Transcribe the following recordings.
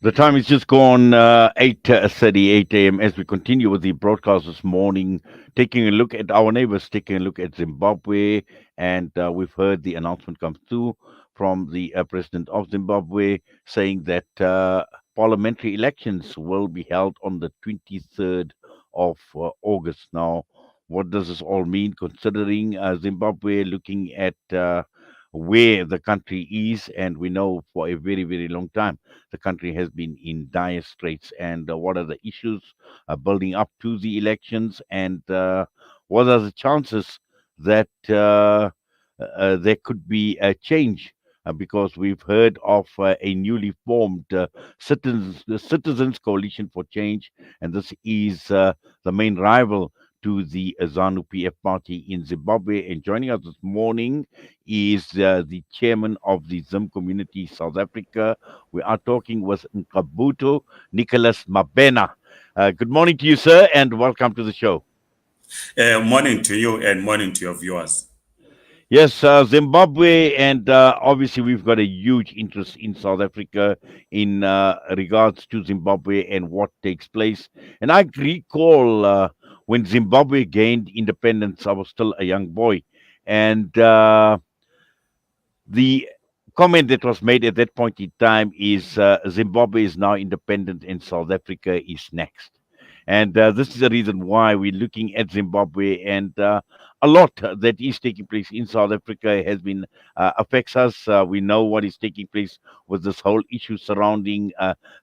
The time is just gone 8:38 a.m. as we continue with the broadcast this morning, taking a look at our neighbors, taking a look at Zimbabwe, and we've heard the announcement come through from the President of Zimbabwe saying that parliamentary elections will be held on the 23rd of August. Now, what does this all mean, considering Zimbabwe looking at where the country is, and we know for a very, very long time the country has been in dire straits, and what are the issues building up to the elections, and what are the chances that there could be a change. Because we've heard of a newly formed Citizens Coalition for Change, and this is the main rival to the ZANU PF party in Zimbabwe. And joining us this morning is the chairman of the Zim-Community South Africa. We are talking with Ngqabutho Nicholas Mabhena. Good morning to you, sir, and welcome to the show. Morning to you and morning to your viewers. Yes, Zimbabwe, and obviously we've got a huge interest in South Africa in regards to Zimbabwe and what takes place. And I recall when Zimbabwe gained independence, I was still a young boy, and the comment that was made at that point in time is Zimbabwe is now independent and South Africa is next. And this is the reason why we're looking at Zimbabwe, and a lot that is taking place in South Africa has been affects us. We know what is taking place with this whole issue surrounding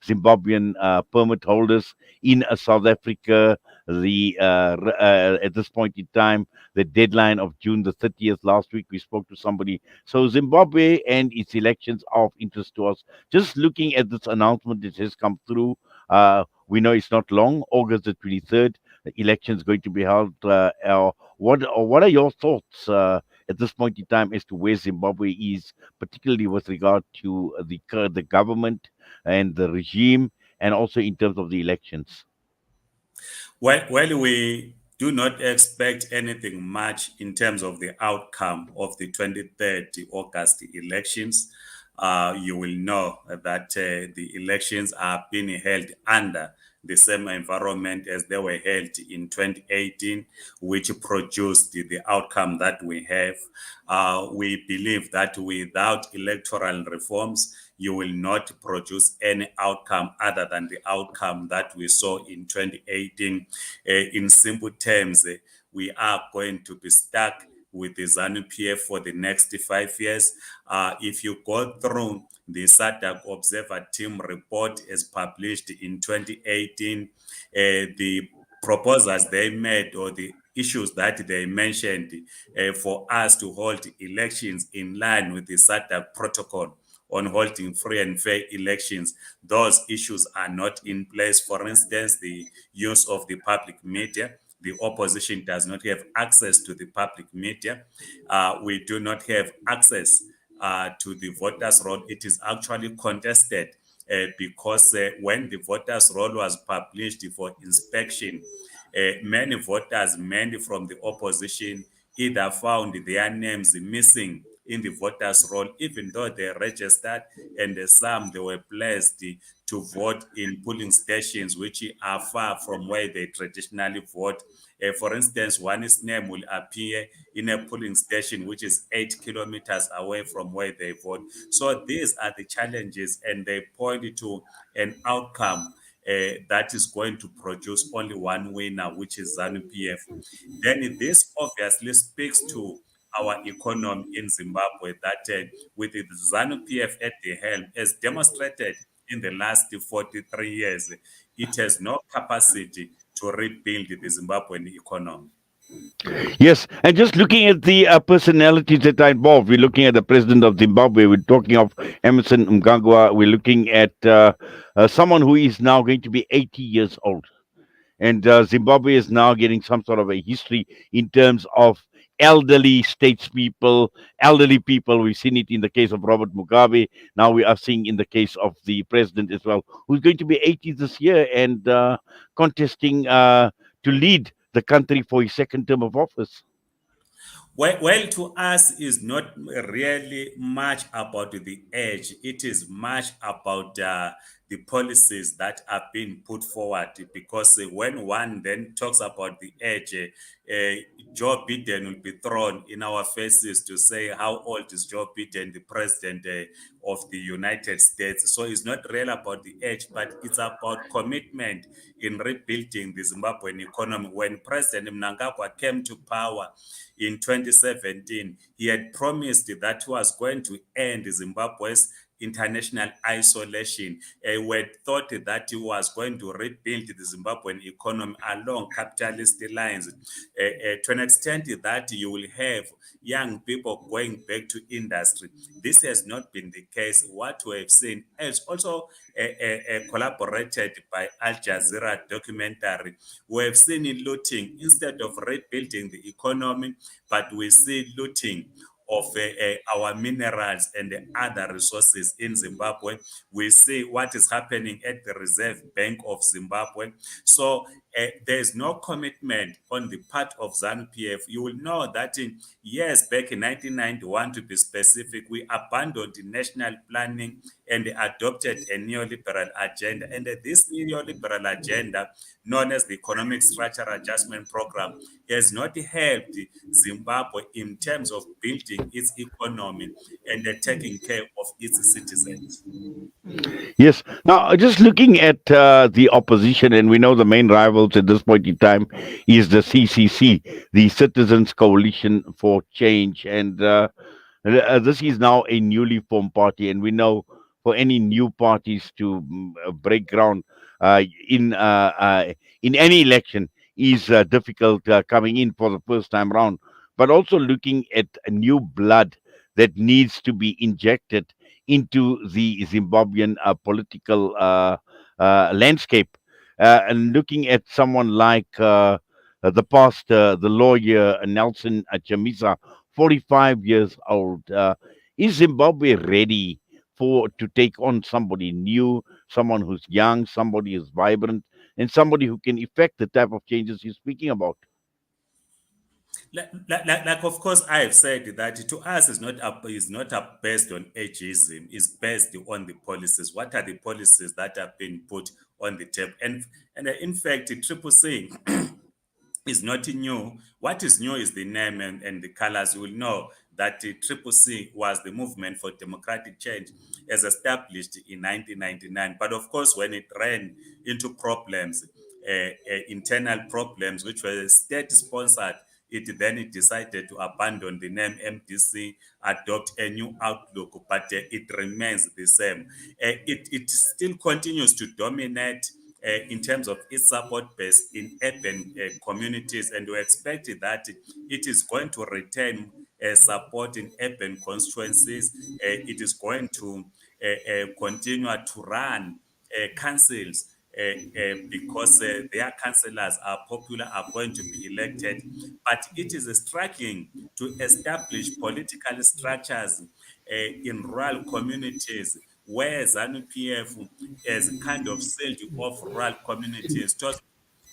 Zimbabwean permit holders in South Africa. At this point in time, the deadline of June the 30th. Last week we spoke to somebody. So Zimbabwe and its elections are of interest to us. Just looking at this announcement that has come through. We know it's not long, August the 23rd. The election is going to be held. What are your thoughts at this point in time as to where Zimbabwe is, particularly with regard to the government and the regime, and also in terms of the elections? Well, we do not expect anything much in terms of the outcome of the 23rd August elections. You will know that the elections are being held under the same environment as they were held in 2018, which produced the outcome that we have. We believe that without electoral reforms, you will not produce any outcome other than the outcome that we saw in 2018. In simple terms, we are going to be stuck with the ZANU PF for the next 5 years. If you go through the SADC Observer Team report as published in 2018, the proposals they made or the issues that they mentioned for us to hold elections in line with the SADC protocol on holding free and fair elections, those issues are not in place. For instance, the use of the public media. The opposition does not have access to the public media. We do not have access to the voters' roll. It is actually contested because when the voters' roll was published for inspection, many voters, mainly from the opposition, either found their names missing in the voters' roll, even though they registered, and some they were blessed to vote in polling stations which are far from where they traditionally vote. For instance, one's name will appear in a polling station which is 8 kilometers away from where they vote. So these are the challenges, and they point to an outcome that is going to produce only one winner, which is ZANU PF. Then this obviously speaks to our economy in Zimbabwe, that with the ZANU PF at the helm, as demonstrated in the last 43 years, it has no capacity to rebuild the Zimbabwean economy. Yes, and just looking at the personalities that are involved, we're looking at the president of Zimbabwe, we're talking of Emerson Mnangagwa, we're looking at someone who is now going to be 80 years old. And Zimbabwe is now getting some sort of a history in terms of elderly statespeople, elderly people. We've seen it in the case of Robert Mugabe. Now we are seeing in the case of the president as well, who's going to be 80 this year and contesting to lead the country for his second term of office. Well, to us is not really much about the edge. It is much about the policies that are being put forward. Because when one then talks about the edge, Joe Biden will be thrown in our faces to say how old is Joe Biden, the president of the United States. So it's not really about the edge, but it's about commitment in rebuilding the Zimbabwean economy. When President Mnangagwa came to power in 2017, he had promised that he was going to end Zimbabwe's international isolation. We had thought that he was going to rebuild the Zimbabwean economy along capitalist lines to an extent that you will have young people going back to industry. This has not been the case. What we have seen is also collaborated by Al Jazeera documentary. We have seen looting instead of rebuilding the economy, but we see looting of our minerals and the other resources in Zimbabwe. We see what is happening at the Reserve Bank of Zimbabwe. So there is no commitment on the part of ZANU-PF. You will know that yes, back in 1991, to be specific, we abandoned the national planning and adopted a neoliberal agenda. And this neoliberal agenda, known as the Economic Structure Adjustment Program, has not helped Zimbabwe in terms of building its economy and taking care of its citizens. Yes. Now, just looking at the opposition, and we know the main rivals at this point in time is the CCC, the Citizens Coalition for Change, and this is now a newly formed party, and we know for any new parties to break ground uh, in uh, uh, in any election is difficult coming in for the first time round. But also looking at a new blood that needs to be injected into the Zimbabwean political landscape, and looking at someone like the past, the lawyer Nelson Chamisa, 45 years old. Is Zimbabwe ready for to take on somebody new, someone who's young, somebody who's vibrant, and somebody who can effect the type of changes you're speaking about? Of course, I have said that to us is not based on ageism. It's based on the policies. What are the policies that have been put on the table? And in fact, Triple C is not new. What is new is the name and the colors. You will know that the Triple C was the Movement for Democratic Change, as established in 1999. But of course, when it ran into problems, internal problems, which were state-sponsored, it decided to abandon the name MDC, adopt a new outlook, but it remains the same. It still continues to dominate in terms of its support base in urban communities, and we expect that it is going to retain support in urban constituencies. It is going to continue to run councils because their councillors are popular, are going to be elected. But it is striking to establish political structures in rural communities where ZANU-PF has kind of sealed off rural communities. Just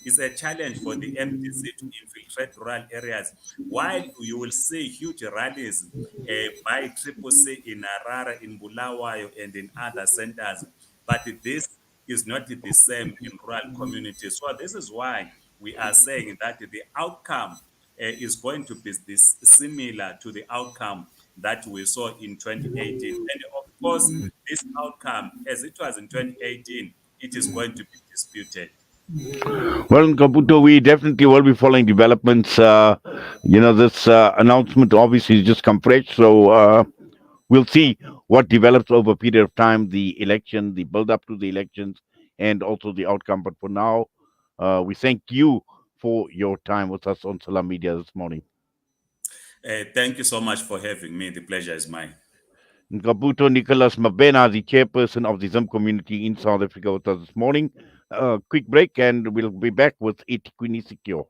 it's a challenge for the MDC to infiltrate rural areas. While you will see huge rallies by Triple C in Harare, in Bulawayo, and in other centers, but this is not the same in rural communities. So this is why we are saying that the outcome is going to be this similar to the outcome that we saw in 2018. And of course, this outcome, as it was in 2018, it is going to be disputed. Well, Ngqabutho, we definitely will be following developments. This announcement obviously has just come fresh, so we'll see what develops over a period of time, the election, the build up to the elections, and also the outcome. But for now, we thank you for your time with us on Salam Media this morning. Thank you so much for having me. The pleasure is mine. Ngqabutho Nicholas Mabhena, the chairperson of the Zim community in South Africa, with us this morning. Quick break, and we'll be back with Etiquini Secure.